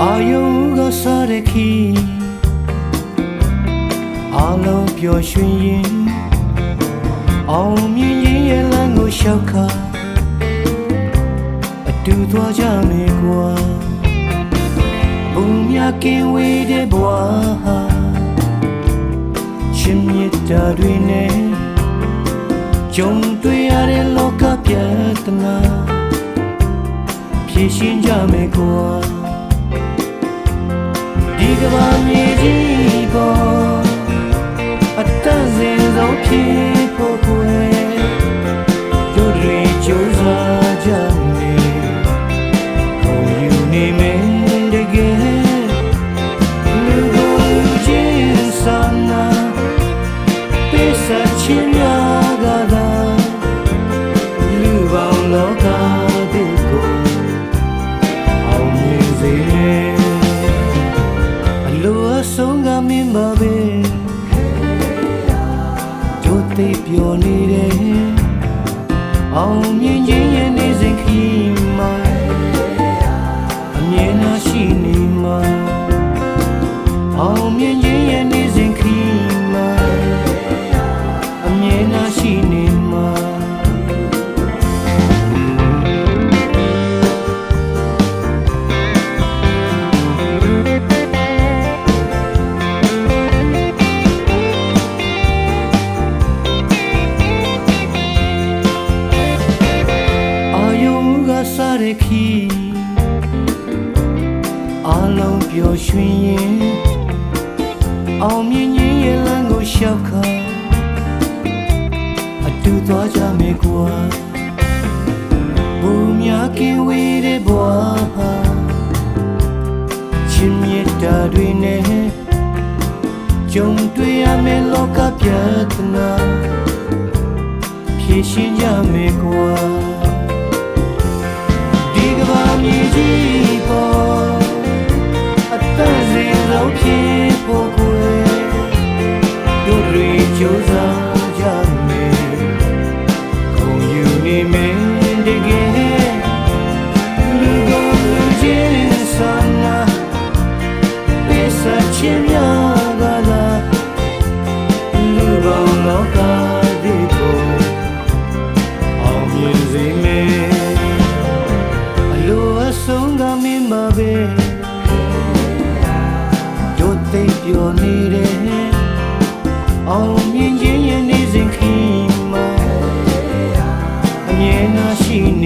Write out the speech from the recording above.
အာယုံကစားတဲ့ခီအလုံးပျော်ရွှင်ရင်အောင်မြင်ရင်ရဲ့လမ်းကိုလျှောက်ခါအတူသွားကြမယ်ကွာဘုံမြကင်းဝေးတဲ့ဘဝဟာရှင်မြတ်တာတွေနဲ့ကြုံတွေ့ရတဲ့လောကပြဿနာဖြေရှင်းကြမယ်ကွာဒီကဘာမြေကြီးပေါ်အတန်းစင်ဆုံးဖြစ်ဖို့ကိုယ်တို့တွေကြိုးစားကြမယ်ကိုယူနေမယ်တကယ်လူကိုချင်းစာနာပေးစားချင်ရကသာလူပေါင်းလောကတို့ကိုအောင်မြင်စေအလိုအဆုံးကမင်းပါပဲတို့သိပျော်နေတယ်အောင်မြင်ခြင်းရဲ့နေစဉ်ခီးမှာအမြဲတမ်းရှိနေမှာအောင်မြင်ခြင်းရဲ့နေစဉ်ခီးမှာအမြဲတမ်းရှိနေမှာစားတဲ့ခီအလုံးပျော်ရွှင်ရင်အောင်မြင်ရင်ရဲ့လမ်းကိုလျှောက်ခါအတူသွားကြမယ်ကွာဘုံမြကင်းဝေးတဲ့ဘဝဟာချစ်မြတ်တာတွေနဲ့ကြုံတွေ့ရမယ်လောကပြဿနာဖြေရှင်းကြမယ်ကွာမြေကြီးပေါ်အတန်းစင်ဆုံးဖြစ်ဖို့ကိုယ်တို့တွေကြိုးစားကြမယ်ခုံယူနေမယ်တကယ်လူကိုလူချင်းစာနာပေးစားချင်ရကလာလူပေါင်းလောကဒီကိုအောင်မြင်စေမယ်ဆုံးကမင်းပါပဲတို့သိပျော်နေတယ်အောင်မြင်ခြင်းရဲ့နေစဉ်ခီးမှာအမြဲတမ်းရှိနေ